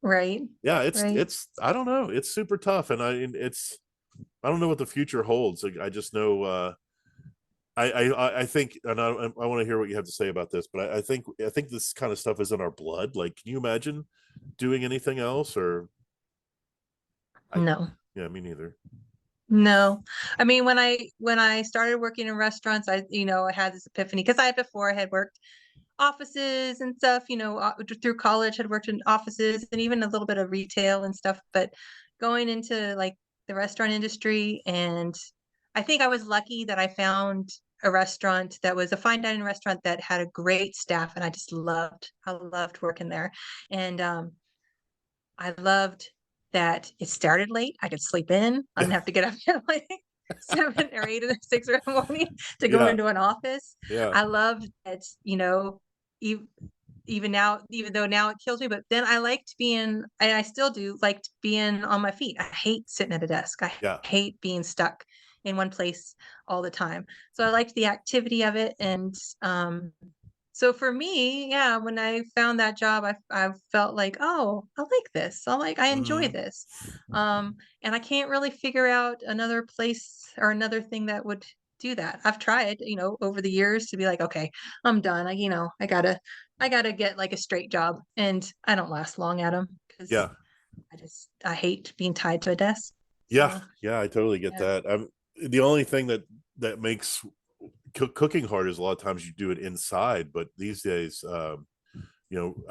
Right. Yeah, it's Right. it's I don't know, it's super tough. And I don't know what the future holds. Like, I just know I think, and I want to hear what you have to say about this, but I think this kind of stuff is in our blood. Like, can you imagine doing anything else? Or I No. yeah, me neither. No. I mean, when I started working in restaurants, I had this epiphany because before I had worked offices and stuff, through college had worked in offices and even a little bit of retail and stuff, but going into like the restaurant industry, and I think I was lucky that I found a restaurant that was a fine dining restaurant that had a great staff, and I loved working there. And I loved that it started late. I could sleep in. I didn't have to get up at like 7 or 8 or 6 in the morning to go Yeah, into an office. yeah, I loved that, ev- even now, even though now it kills me, but then I liked being, and I still do, liked being on my feet. I hate sitting at a desk. I yeah, hate being stuck in one place all the time. So I liked the activity of it. And so for me, yeah, when I found that job, I felt like, oh, I like this. I enjoy hmm, this. And I can't really figure out another place or another thing that would do that. I've tried, over the years to be like, okay, I'm done. I gotta get like a straight job, and I don't last long at them because yeah, I hate being tied to a desk. yeah, So yeah. I totally get yeah. that. The only thing that makes cooking hard is a lot of times you do it inside, but these days, I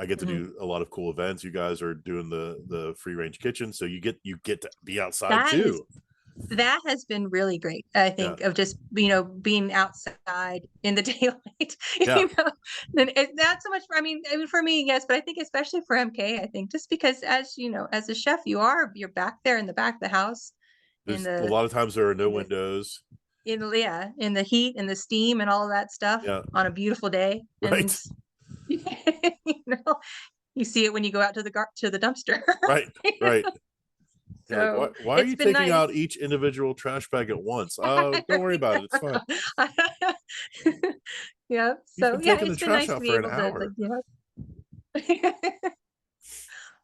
get to Mhm. do a lot of cool events. You guys are doing the free range kitchen, so you get to be outside That is too. That has been really great, I Yeah, think, of just, being outside in the daylight, yeah. then it's not so much for, I mean, for me, yes, but I think especially for MK, I think just because as a chef, you're back there in the back of the house in There's a the lot of times there are no in the windows. yeah, in the heat and the steam and all of that stuff Yeah, on a beautiful day. And right, you know, you see it when you go out to the dumpster. right, right. You're like, why So why are it's you been taking nice. out each individial trash bag at once? I Don't worry about it. It's fine. know. Yeah. You've So been yeah, taking the it's been trash nice to out be for an able to like, hour.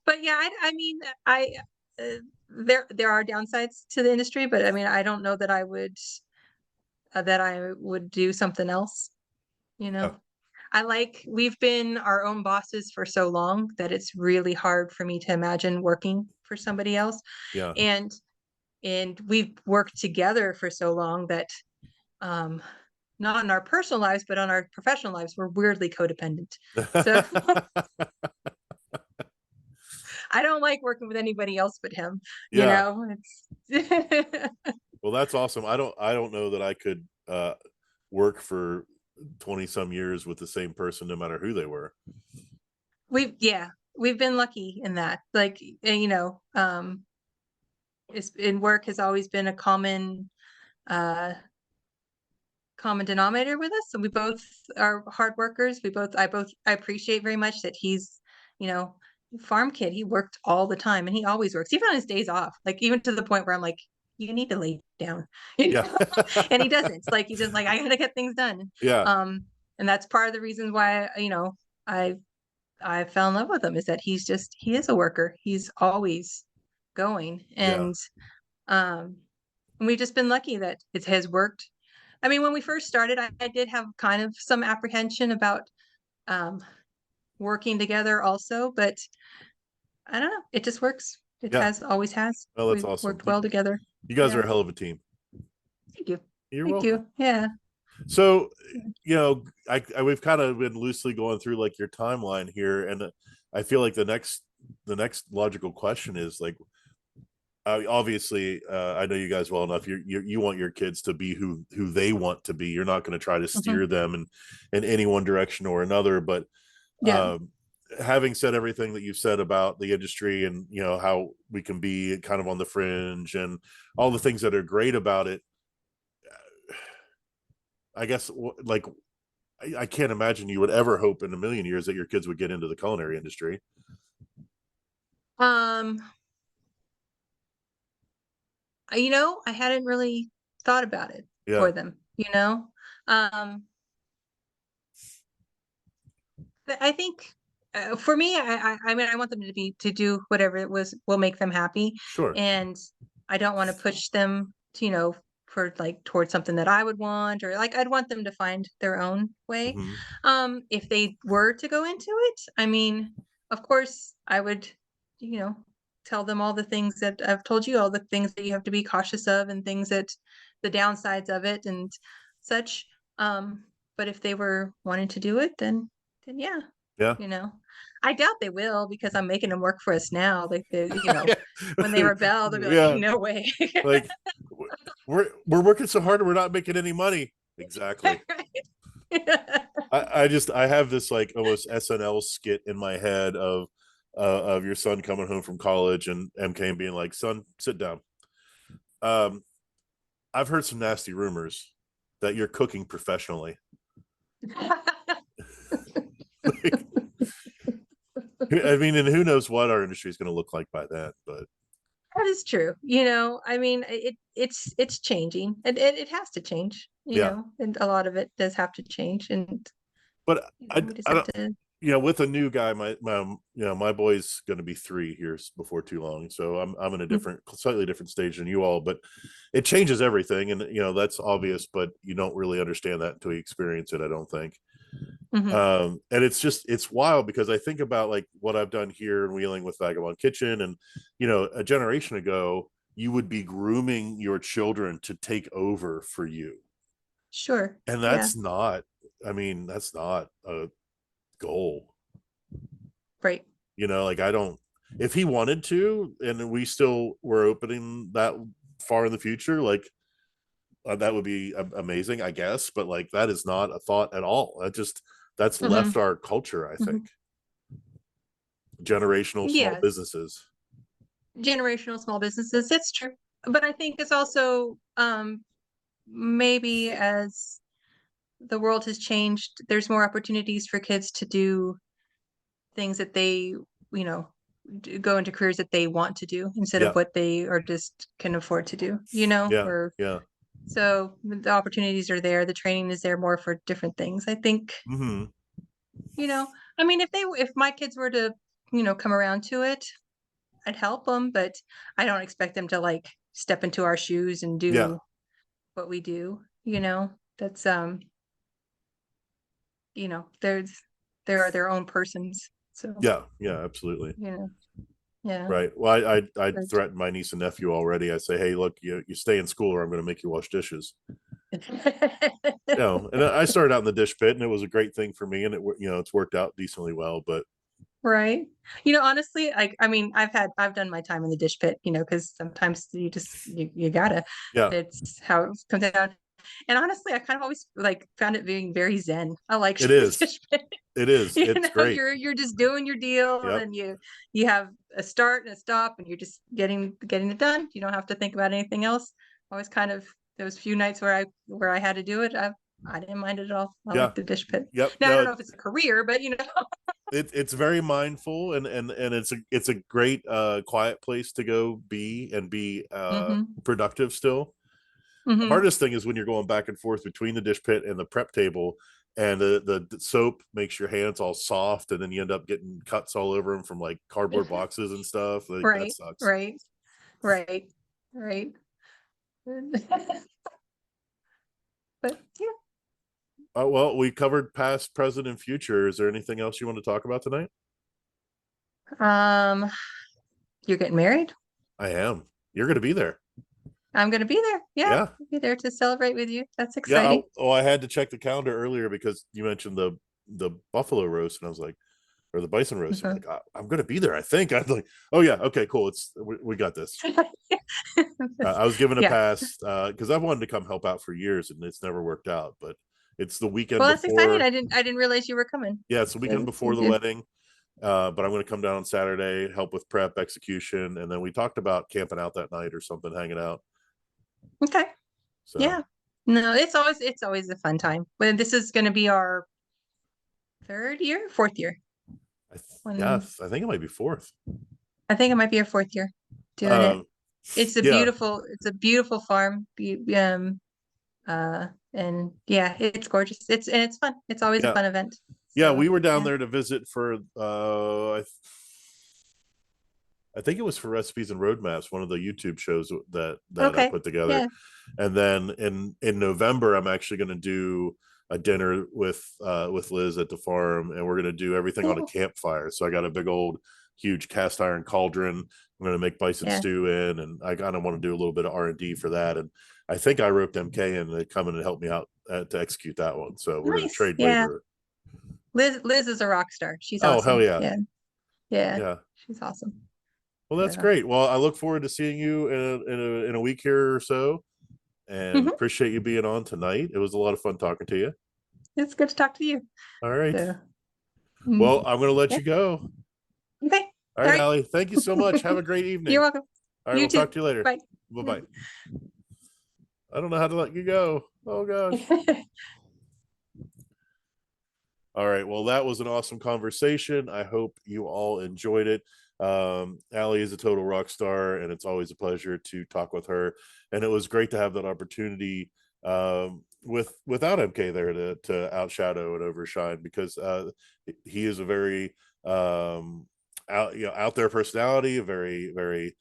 but yeah, I mean, uh, there are downsides to the industry, but I mean, I don't know that I would do something else, you Yeah, know. We've been our own bosses for so long that it's really hard for me to imagine working for somebody else. yeah. And we've worked together for so long that um not in our personal lives, but on our professional lives, we're weirdly codependent. So I don't like working with anybody else but him, Yeah. it's Well, that's awesome. I don't know that I could work for 20 some years with the same person no matter who they were. we've been lucky in that. Like, it's in work has always been a uh common denominator with us. So we both are hard workers. I appreciate very much that he's, you know, farm kid. He worked all the time and he always works, even on his days off. Like even to the point where I'm like, you need to lay down. Yeah. And he doesn't. It's like he's just like, I gotta get things done. Yeah. Um, and that's part of the reason why, I I fell in love with him is that he is a worker. He's always going. Yeah. Um and we've just been lucky that it has worked. I mean, when we first started, I did have kind of some apprehension about um, working together also, but I don't know. It just works. It Yeah. always has. Well, that's We've awesome. worked You, well together. you guys Yeah. are a hell of a team. Thank you. You're Thank welcome. you. Yeah. So, we've kind of been loosely going through like your timeline here, and I feel like the next logical question is like, obviously, I know you guys well enough. You want your kids to be who they want to be. You're not going to try to Mhm. steer them in any one direction or another. But Yeah. um, having said everything that you've said about the industry and how we can be kind of on the fringe and all the things that are great about it, I guess like I can't imagine you would ever hope in a million years that your kids would get into the culinary industry. Um, I hadn't really thought about it Yeah, for them, you know? Um, but I think for me, I mean, I want them to do whatever it was will make them happy, sure. and I don't want to push them to, for like towards something that I would want, or like I'd want them to find their own way. Hmm. If they were to go into it, I mean, of course, I would, you know, tell them all the things that I've told you, all the things that you have to be cautious of, and things that the downsides of it and such. But if they were wanting to do it, then yeah, Yeah. you know. I doubt they will because I'm making them work for us now. Like when they rebel, they'll be like, Yeah, "No way." like we're working so hard and we're not making any money. Exactly. I have this like almost SNL skit in my head of your son coming home from college and MK being like, "Son, sit down. Um, I've heard some nasty rumors that you're cooking professionally." I mean, and who knows what our industry is going to look like by then, but That is true. I mean, it's changing. It has to change, yeah. and a lot of it does have to change, and But we just I have don't, to. with a new guy, my boy's going to be 3 here before too long, so I'm in a slightly different stage than you all, but it changes everything, and that's obvious, but you don't really understand that until you experience it, I don't think. Mhm. And it's wild because I think about like what I've done here in Wheeling with Vagabond Kitchen, and a generation ago you would be grooming your children to take over for you, Sure. and Yeah. that's not a goal. Right. Like I don't, if he wanted to and we still were opening that far in the future, like that would be amazing, I guess, but like that is not a thought at all. That's left Hmm. our culture, I think. Hmm. Generational small Yes. businesses. Generational small businesses. That's true. But I think it's also maybe as the world has changed, there's more opportunities for kids to do things that they, you know, go into careers that they want to do instead of Yeah, what they are just can afford to do, yeah, or yeah. so the opportunities are there. The training is there more for different things. I think, Hmm. you know, I mean, if my kids were to, come around to it, I'd help them, but I don't expect them to like step into our shoes and Yeah, do what we do, That's there's there are their own persons. So, yeah, yeah, absolutely. you know, yeah. Right. Well, I But threatened my niece and nephew already. I say, hey, look, you stay in school or I'm going to make you wash dishes. And I started out in the dish pit, and it was a great thing for me, and it's worked out decently well. But right. Honestly, I mean, I've done my time in the dish pit, because sometimes you gotta. yeah, It's how it comes out. And honestly, I kind of always like found it being very zen. I like it the is. dish pit. It is. It's great. You're just doing your deal, and Yep. then you have a start and a stop, and you're just getting it done. You don't have to think about anything else. Always kind of those few nights where I had to do it, I didn't mind it at all. I Yeah. like the dish pit. Yep. Now I don't No, know if it's a career, but it's very mindful, and it's a great quiet place to go be hmm. productive still. The Hmm. hardest thing is when you're going back and forth between the dish pit and the prep table, and the soap makes your hands all soft, and then you end up getting cuts all over them from like cardboard boxes and stuff. Like that Right, sucks. right, right, right. But yeah. Well, we covered past, present, and future. Is there anything else you want to talk about tonight? You're getting married? I am. You're going to be there. I'm gonna be there. Yeah, Yeah. I'll be there to celebrate with you. That's Yeah. exciting. I had to check the calendar earlier because you mentioned the buffalo roast, and I was like, or the bison roast. I'm Mhm. like, I'm going to be there. I think. I'm like, oh yeah, okay, cool. We got this. I was given a Yeah. pass because I've wanted to come help out for years, and it's never worked out. But it's the weekend Well, that's exciting. before. I didn't realize you were coming. Yeah, it's the So weekend it's before the good. wedding. But I'm going to come down on Saturday, help with prep, execution, and then we talked about camping out that night or something, hanging out. Okay. So Yeah. No, it's always a fun time. But this is gonna be our third year, fourth year. When yes, I think it might be fourth. I think it might be our fourth year doing it. Um, yeah, It's a beautiful farm. And yeah, it's gorgeous. It's fun. It's always a yeah, fun event. yeah. So We were down yeah. there to visit for I think it was for Recipes and Roadmaps, one of the YouTube shows that I Okay. put together. Yeah. And then in November, I'm actually going to do a dinner with Liz at the farm, and we're going to do everything on a Cool. campfire. So I got a big old, huge cast iron cauldron. I'm going to make bison Yeah. stew in, and I kind of want to do a little bit of R&D for that. And I think I roped MK in to come in and help me out to execute that one. So we're going to Nice. trade Yeah. labor. Liz is a rock star. She's Oh hell awesome. yeah, Yeah. Yeah. yeah. She's awesome. Well, that's Yeah. great. Well, I look forward to seeing you in a week here or so, and Mhm. appreciate you being on tonight. It was a lot of fun talking to you. It's good to talk to you. All right. So, Well, I'm going to let yeah. you go. Okay. All All right, right. Allie. Thank you so much. Have a great You're evening. welcome. All right, You we'll too. talk to you later. Bye. Bye bye. I don't know how to let you go. Oh gosh. All right. Well, that was an awesome conversation. I hope you all enjoyed it. Allie is a total rock star, and it's always a pleasure to talk with her. And it was great to have that opportunity without MK there to outshadow and overshine, because he is a very out there personality, a very very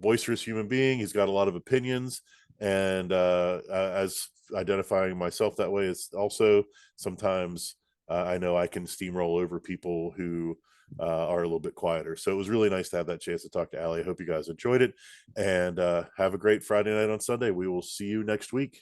boisterous human being. He's got a lot of opinions, and as identifying myself that way is also sometimes I know I can steamroll over people who are a little bit quieter. So it was really nice to have that chance to talk to Allie. I hope you guys enjoyed it, and have a great Friday night on Sunday. We will see you next week.